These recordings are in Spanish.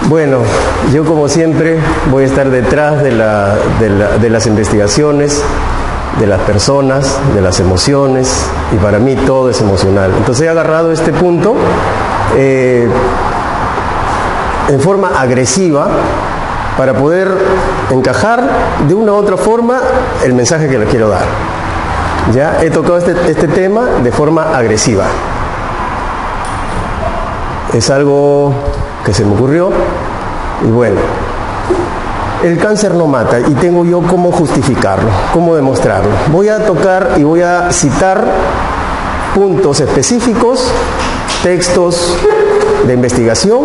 Bueno, yo como siempre voy a estar detrás de las investigaciones, de las personas, de las emociones, y para mí todo es emocional. Entonces he agarrado este punto en forma agresiva para poder encajar de una u otra forma el mensaje que le quiero dar. Ya he tocado este tema de forma agresiva. Es algo que se me ocurrió y bueno, el cáncer no mata y tengo yo cómo justificarlo, cómo demostrarlo. Voy a tocar y voy a citar puntos específicos, textos de investigación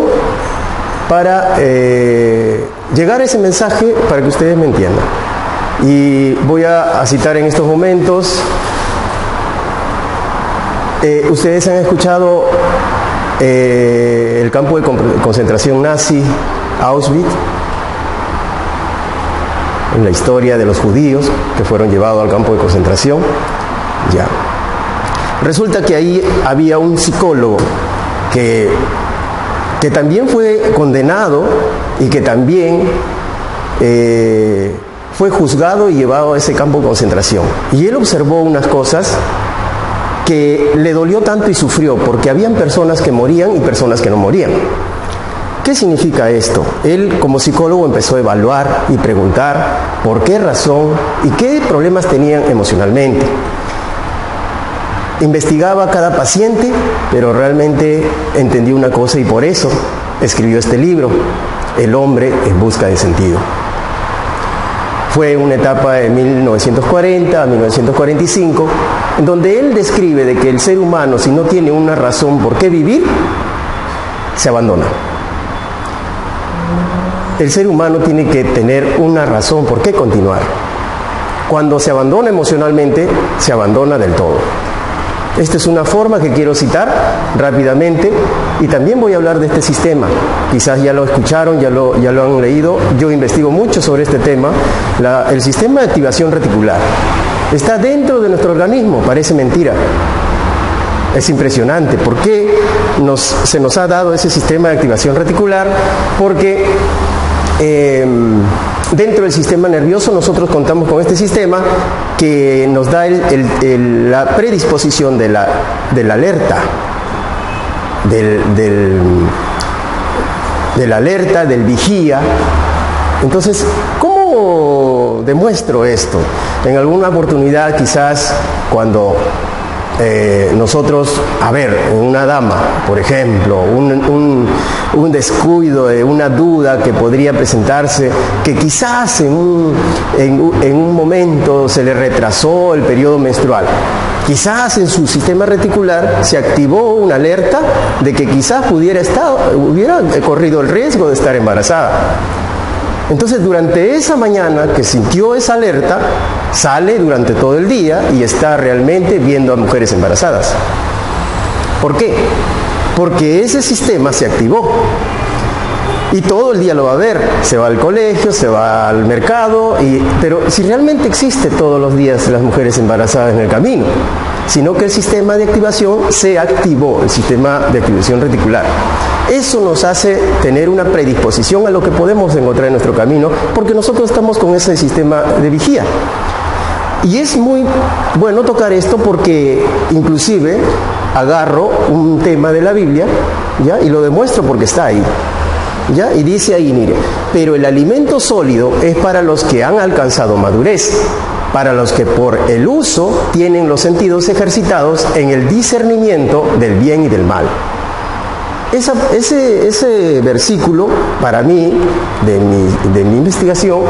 para llegar a ese mensaje para que ustedes me entiendan. Y voy a citar en estos momentos, ustedes han escuchado el campo de concentración nazi, Auschwitz, en la historia de los judíos que fueron llevados al campo de concentración. Ya. Resulta que ahí había un psicólogo que también fue condenado y que también fue juzgado y llevado a ese campo de concentración. Y él observó unas cosas que le dolió tanto y sufrió, porque habían personas que morían y personas que no morían. ¿Qué significa esto? Él, como psicólogo, empezó a evaluar y preguntar por qué razón y qué problemas tenían emocionalmente. Investigaba a cada paciente, pero realmente entendió una cosa y por eso escribió este libro, El hombre en busca de sentido. Fue una etapa de 1940 a 1945, en donde él describe de que el ser humano, si no tiene una razón por qué vivir, se abandona. El ser humano tiene que tener una razón por qué continuar. Cuando se abandona emocionalmente, se abandona del todo. Esta es una forma que quiero citar rápidamente y también voy a hablar de este sistema. Quizás ya lo escucharon, ya lo han leído. Yo investigo mucho sobre este tema. El sistema de activación reticular está dentro de nuestro organismo, parece mentira. Es impresionante. ¿Por qué se nos ha dado ese sistema de activación reticular? Porque dentro del sistema nervioso nosotros contamos con este sistema que nos da la predisposición de la alerta, del alerta, del vigía. Entonces, ¿cómo demuestro esto? En alguna oportunidad, quizás cuando nosotros, una dama, por ejemplo, un descuido, una duda que podría presentarse, que quizás en un momento se le retrasó el periodo menstrual. Quizás en su sistema reticular se activó una alerta de que quizás hubiera corrido el riesgo de estar embarazada. Entonces, durante esa mañana que sintió esa alerta, sale durante todo el día y está realmente viendo a mujeres embarazadas. ¿Por qué? Porque ese sistema se activó y todo el día lo va a ver. Se va al colegio, se va al mercado, pero si realmente existe todos los días las mujeres embarazadas en el camino, sino que el sistema de activación se activó, el sistema de activación reticular. Eso nos hace tener una predisposición a lo que podemos encontrar en nuestro camino, porque nosotros estamos con ese sistema de vigía. Y es muy bueno tocar esto porque inclusive agarro un tema de la Biblia, ¿ya? Y lo demuestro porque está ahí, ¿ya? Y dice ahí, mire, pero el alimento sólido es para los que han alcanzado madurez, para los que por el uso tienen los sentidos ejercitados en el discernimiento del bien y del mal. Ese versículo, para mí, de mi investigación,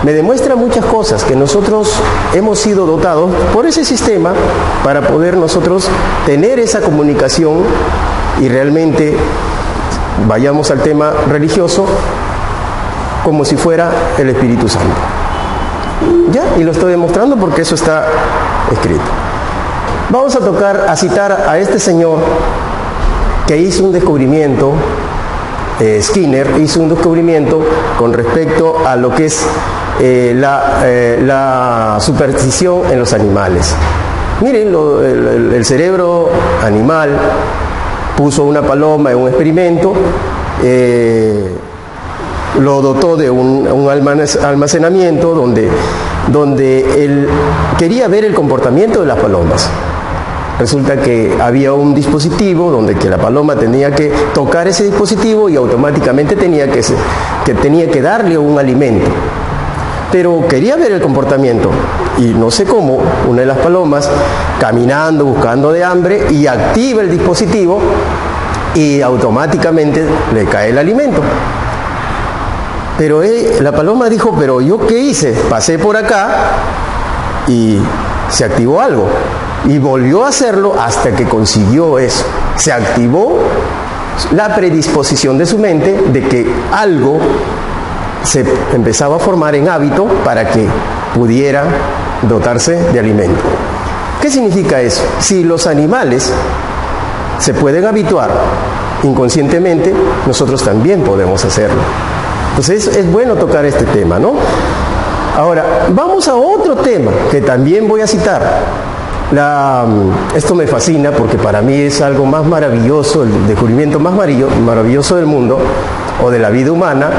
me demuestra muchas cosas, que nosotros hemos sido dotados por ese sistema para poder nosotros tener esa comunicación y realmente vayamos al tema religioso como si fuera el Espíritu Santo. ¿Ya? Y lo estoy demostrando porque eso está escrito. Vamos a citar a este señor que hizo un descubrimiento, Skinner hizo un descubrimiento con respecto a lo que es la superstición en los animales. Miren, el cerebro animal puso una paloma en un experimento lo dotó de un almacenamiento donde él quería ver el comportamiento de las palomas. Resulta que había un dispositivo donde que la paloma tenía que tocar ese dispositivo y automáticamente tenía que darle un alimento. Pero quería ver el comportamiento y no sé cómo, una de las palomas caminando, buscando de hambre, y activa el dispositivo y automáticamente le cae el alimento. Pero la paloma dijo, pero ¿yo qué hice? Pasé por acá y se activó algo. Y volvió a hacerlo hasta que consiguió eso. Se activó la predisposición de su mente de que algo se empezaba a formar en hábito para que pudiera dotarse de alimento. ¿Qué significa eso? Si los animales se pueden habituar inconscientemente, nosotros también podemos hacerlo. Entonces es bueno tocar este tema, ¿no? Ahora, vamos a otro tema que también voy a citar. Esto me fascina porque para mí es algo más maravilloso, el descubrimiento más maravilloso del mundo o de la vida humana.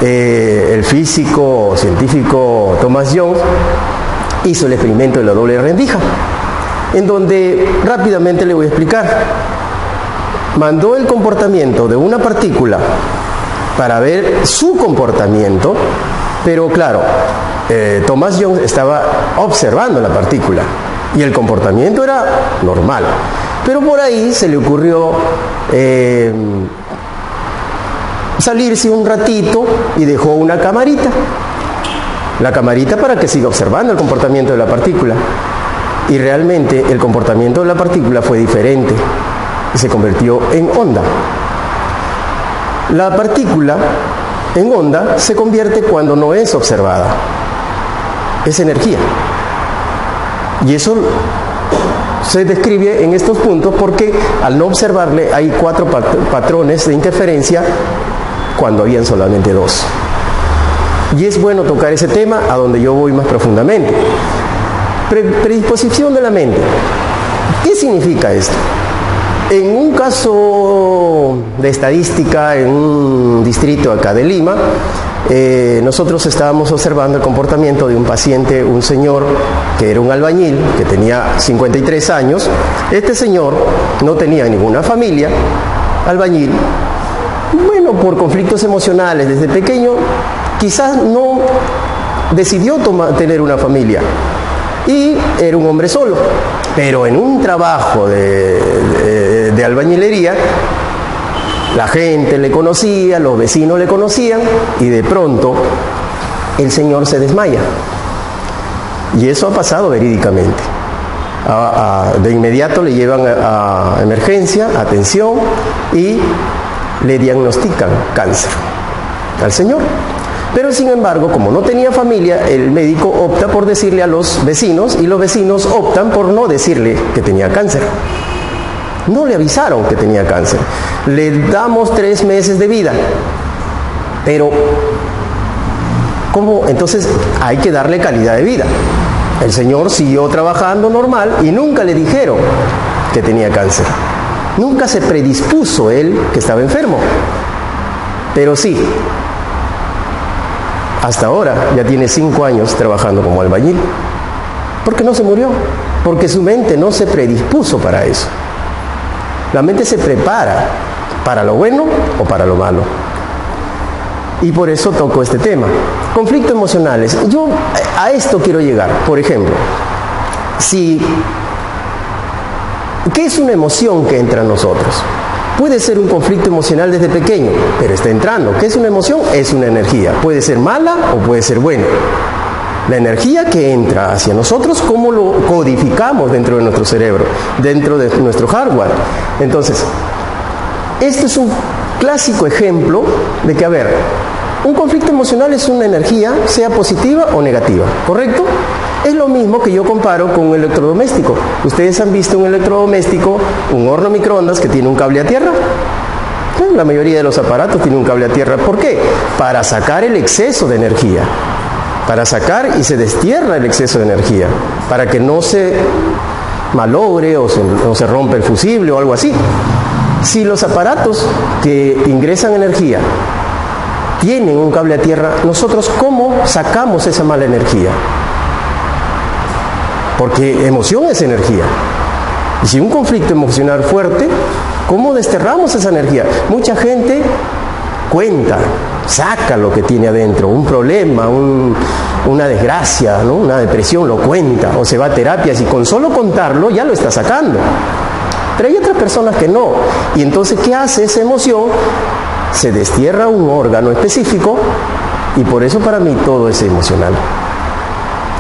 El físico científico Thomas Young hizo el experimento de la doble rendija, en donde rápidamente le voy a explicar. Mandó el comportamiento de una partícula para ver su comportamiento, pero claro, Thomas Young estaba observando la partícula y el comportamiento era normal, pero por ahí se le ocurrió salirse un ratito y dejó una camarita, la camarita para que siga observando el comportamiento de la partícula, y realmente el comportamiento de la partícula fue diferente y se convirtió en onda. La partícula en onda se convierte cuando no es observada, es energía. Y eso se describe en estos puntos porque al no observarle hay 4 patrones de interferencia cuando habían solamente 2. Y es bueno tocar ese tema a donde yo voy más profundamente. Predisposición de la mente. ¿Qué significa esto? En un caso de estadística en un distrito acá de Lima, nosotros estábamos observando el comportamiento de un paciente, un señor que era un albañil, que tenía 53 años. Este señor no tenía ninguna familia, albañil. Bueno, por conflictos emocionales desde pequeño, quizás no decidió tener una familia y era un hombre solo, pero en un trabajo de albañilería, la gente le conocía, los vecinos le conocían, y de pronto el señor se desmaya. Y eso ha pasado verídicamente. De inmediato le llevan a emergencia, atención, y le diagnostican cáncer al señor. Pero sin embargo, como no tenía familia, el médico opta por decirle a los vecinos, y los vecinos optan por no decirle que tenía cáncer. No le avisaron que tenía cáncer. Le damos 3 meses de vida. Pero, ¿cómo? Entonces hay que darle calidad de vida. El señor siguió trabajando normal y nunca le dijeron que tenía cáncer. Nunca se predispuso él que estaba enfermo. Pero sí, hasta ahora ya tiene 5 años trabajando como albañil. ¿Por qué no se murió? Porque su mente no se predispuso para eso. La mente se prepara para lo bueno o para lo malo. Y por eso toco este tema. Conflictos emocionales. Yo a esto quiero llegar. Por ejemplo, ¿qué es una emoción que entra en nosotros? Puede ser un conflicto emocional desde pequeño, pero está entrando. ¿Qué es una emoción? Es una energía. Puede ser mala o puede ser buena. La energía que entra hacia nosotros, ¿cómo lo codificamos dentro de nuestro cerebro, dentro de nuestro hardware? Entonces, este es un clásico ejemplo de que, a ver, un conflicto emocional es una energía, sea positiva o negativa, ¿correcto? Es lo mismo que yo comparo con un electrodoméstico. Ustedes han visto un electrodoméstico, un horno microondas que tiene un cable a tierra. La mayoría de los aparatos tienen un cable a tierra. ¿Por qué? Para sacar el exceso de energía. Para sacar y se destierra el exceso de energía, para que no se malogre o se rompa el fusible o algo así. Si los aparatos que ingresan energía tienen un cable a tierra, nosotros ¿cómo sacamos esa mala energía? Porque emoción es energía. Y si un conflicto emocional fuerte, ¿cómo desterramos esa energía? Mucha gente cuenta, saca lo que tiene adentro, un problema, una desgracia, ¿no? Una depresión, lo cuenta, o se va a terapias y con solo contarlo ya lo está sacando. Pero hay otras personas que no. Y entonces, ¿qué hace esa emoción? Se destierra un órgano específico y por eso para mí todo es emocional.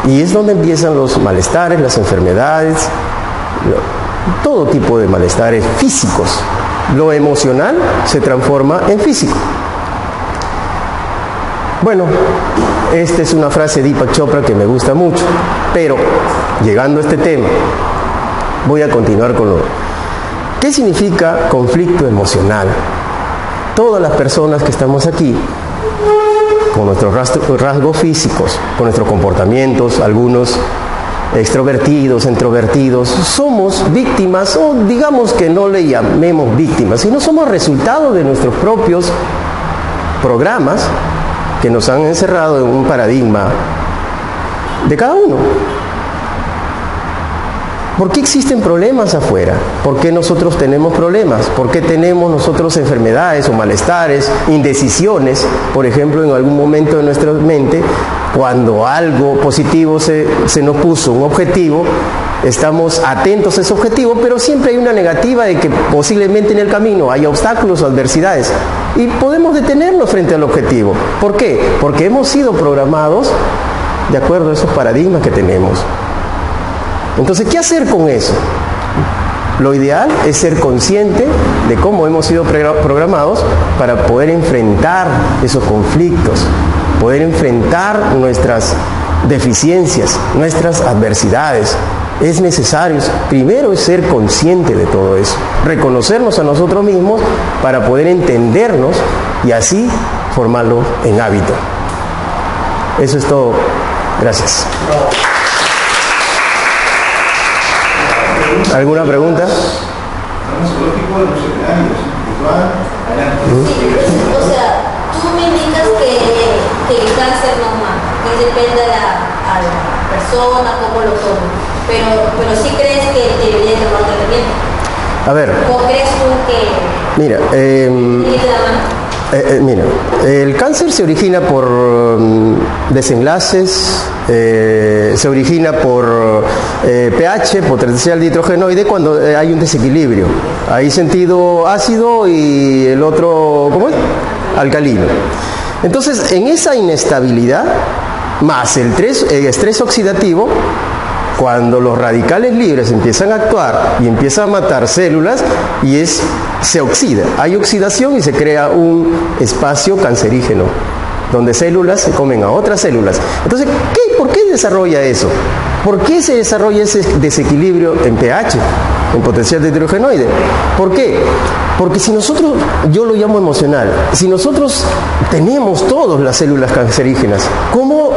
Y es donde empiezan los malestares, las enfermedades, todo tipo de malestares físicos. Lo emocional se transforma en físico. Bueno, esta es una frase de Deepak Chopra que me gusta mucho, pero llegando a este tema, voy a continuar con lo... ¿Qué significa conflicto emocional? Todas las personas que estamos aquí, con nuestros rasgos físicos, con nuestros comportamientos, algunos extrovertidos, introvertidos, somos víctimas, o digamos que no le llamemos víctimas, sino somos resultado de nuestros propios programas que nos han encerrado en un paradigma de cada uno. ¿Por qué existen problemas afuera? ¿Por qué nosotros tenemos problemas? ¿Por qué tenemos nosotros enfermedades o malestares, indecisiones? Por ejemplo, en algún momento de nuestra mente, cuando algo positivo se nos puso, un objetivo, estamos atentos a ese objetivo, pero siempre hay una negativa de que posiblemente en el camino haya obstáculos o adversidades. Y podemos detenernos frente al objetivo. ¿Por qué? Porque hemos sido programados de acuerdo a esos paradigmas que tenemos. Entonces, ¿qué hacer con eso? Lo ideal es ser consciente de cómo hemos sido programados para poder enfrentar esos conflictos, poder enfrentar nuestras deficiencias, nuestras adversidades. Es necesario, primero es ser consciente de todo eso, reconocernos a nosotros mismos para poder entendernos y así formarlo en hábito. Eso es todo. Gracias. ¿Alguna pregunta? O sea, tú me indicas que el cáncer no mata, que depende a la persona, cómo lo toma, pero sí crees que debería tomar un tratamiento. A ver. ¿O crees tú que... Mira, el cáncer se origina por desenlaces, se origina por pH, potencial dihidrogenoide, cuando hay un desequilibrio. Hay sentido ácido y el otro, ¿cómo es? Alcalino. Entonces, en esa inestabilidad, más el estrés oxidativo, cuando los radicales libres empiezan a actuar y empiezan a matar células, se oxida. Hay oxidación y se crea un espacio cancerígeno, donde células se comen a otras células. Entonces, ¿por qué desarrolla eso? ¿Por qué se desarrolla ese desequilibrio en pH, en potencial dihidrogenoide? ¿Por qué? Porque si nosotros, yo lo llamo emocional, si nosotros tenemos todas las células cancerígenas, ¿cómo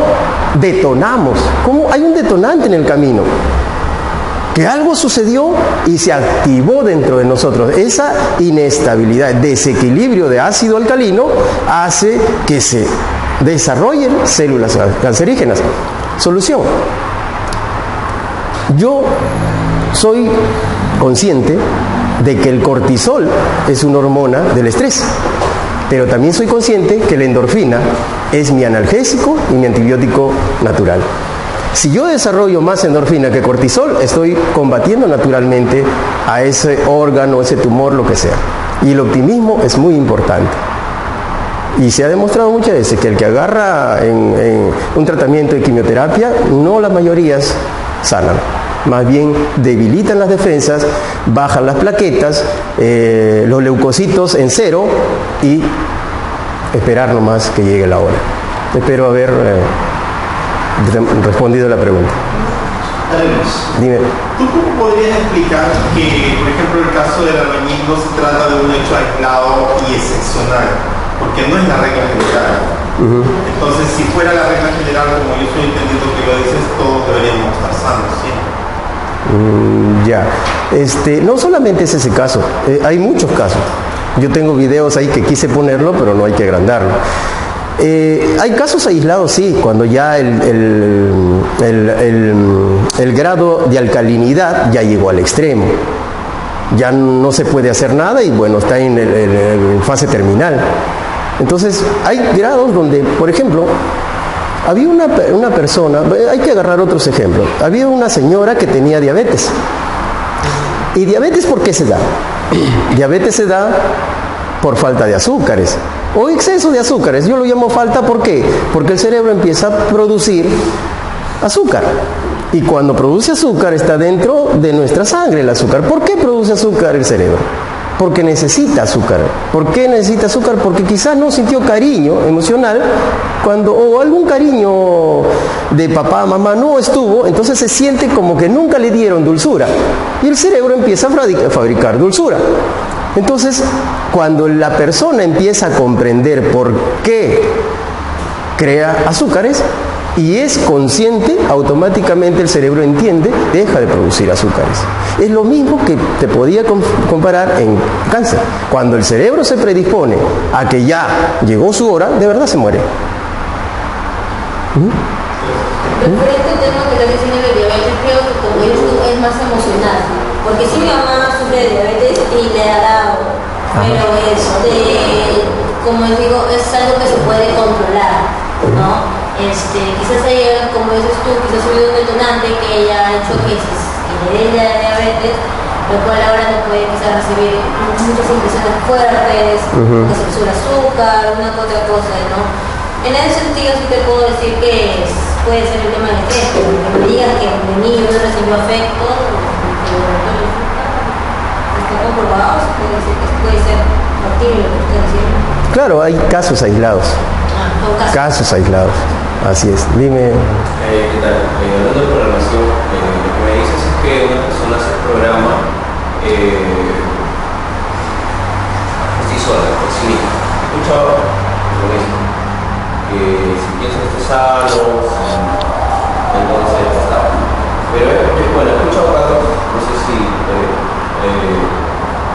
detonamos? ¿Cómo hay un detonante en el camino? Que algo sucedió y se activó dentro de nosotros. Esa inestabilidad, desequilibrio de ácido alcalino hace que se desarrollen células cancerígenas. Solución. Yo soy consciente de que el cortisol es una hormona del estrés, pero también soy consciente que la endorfina es mi analgésico y mi antibiótico natural. Si yo desarrollo más endorfina que cortisol, estoy combatiendo naturalmente a ese órgano, ese tumor, lo que sea. Y el optimismo es muy importante. Y se ha demostrado muchas veces que el que agarra en un tratamiento de quimioterapia, no las mayorías sanan. Más bien debilitan las defensas, bajan las plaquetas, los leucocitos en cero y esperar nomás que llegue la hora. Espero haber respondido la pregunta. Dime. ¿Tú cómo podrías explicar que, por ejemplo, el caso del albañil se trata de un hecho aislado y excepcional? Porque no es la regla general. Entonces, si fuera la regla general, como yo estoy entendiendo que lo dices, todos deberíamos estar sanos siempre. No solamente es ese caso, hay muchos casos. Yo tengo videos ahí que quise ponerlo, pero no hay que agrandarlo. Hay casos aislados, sí, cuando ya el grado de alcalinidad ya llegó al extremo. Ya no se puede hacer nada y bueno, está en fase terminal. Entonces, hay grados donde, por ejemplo, había una persona, hay que agarrar otros ejemplos. Había una señora que tenía diabetes. ¿Y diabetes por qué se da? Diabetes se da por falta de azúcares o exceso de azúcares. Yo lo llamo falta, ¿por qué? Porque el cerebro empieza a producir azúcar. Y cuando produce azúcar está dentro de nuestra sangre el azúcar. ¿Por qué produce azúcar el cerebro? Porque necesita azúcar. ¿Por qué necesita azúcar? Porque quizás no sintió cariño emocional o algún cariño de papá, mamá no estuvo, entonces se siente como que nunca le dieron dulzura. Y el cerebro empieza a fabricar dulzura. Entonces, cuando la persona empieza a comprender por qué crea azúcares y es consciente, automáticamente el cerebro entiende, deja de producir azúcares. Es lo mismo que te podía comparar en cáncer. Cuando el cerebro se predispone a que ya llegó su hora, de verdad se muere. Referente al tema que estás diciendo de diabetes, creo que como dices tú, es más emocional. Porque si mi mamá sufre de diabetes y le ha dado, pero como digo, es algo que se puede controlar, ¿no? Quizás haya, como dices tú, quizás ha habido un detonante que haya hecho que le dé la diabetes, lo cual ahora no puede quizás recibir muchas impresiones fuertes, que se le sube el azúcar, una que otra cosa, ¿no? En ese sentido sí te puedo decir que puede ser el tema del estrés, porque me digas que de niño no recibió afecto, está comprobado, se puede decir que puede ser factible lo que usted decía. Claro, hay casos aislados. Casos aislados, así es. Dime. ¿Qué tal? Hablando de programación, lo que me dices es que una persona se programa por sí sola, por sí misma. He escuchado lo mismo, que si piensas que estás sano, entonces está. Pero bueno, he escuchado casos, no sé si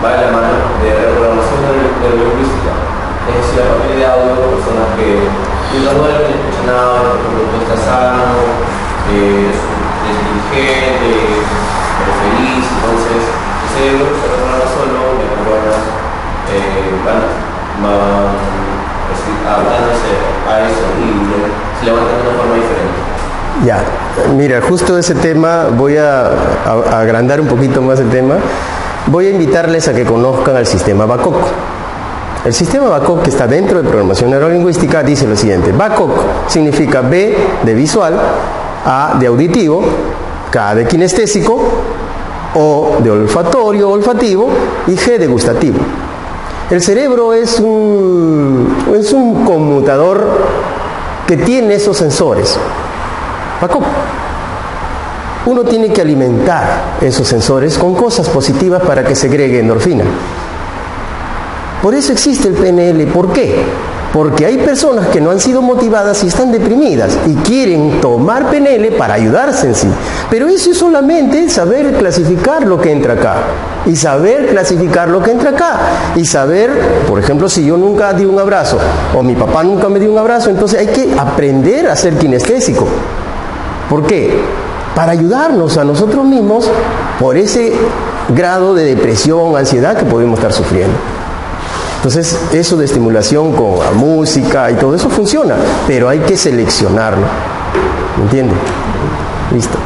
va de la mano de reprogramación neurolingüística. Es decir, a partir de audio, personas que no duermen, no escuchan nada, por ejemplo, tú estás sano, eres inteligente, eres feliz, entonces tu cerebro se reprograma solo, las neuronas van adaptándose a eso y se levantan de una forma diferente. Ya, mira, justo ese tema, voy a agrandar un poquito más el tema. Voy a invitarles a que conozcan al sistema BACOC. El sistema BACOC, que está dentro de programación neurolingüística, dice lo siguiente. BACOC significa B de visual, A de auditivo, K de kinestésico, O de olfatorio, olfativo y G de gustativo. El cerebro es un conmutador que tiene esos sensores. BACOC. Uno tiene que alimentar esos sensores con cosas positivas para que segregue endorfina. Por eso existe el PNL. ¿Por qué? Porque hay personas que no han sido motivadas y están deprimidas y quieren tomar PNL para ayudarse en sí. Pero eso es solamente saber clasificar lo que entra acá. Y saber clasificar lo que entra acá. Y saber, por ejemplo, si yo nunca di un abrazo o mi papá nunca me dio un abrazo, entonces hay que aprender a ser kinestésico. ¿Por qué? Para ayudarnos a nosotros mismos por ese grado de depresión, ansiedad que podemos estar sufriendo. Entonces, eso de estimulación con la música y todo eso funciona, pero hay que seleccionarlo. ¿Me entienden? Listo.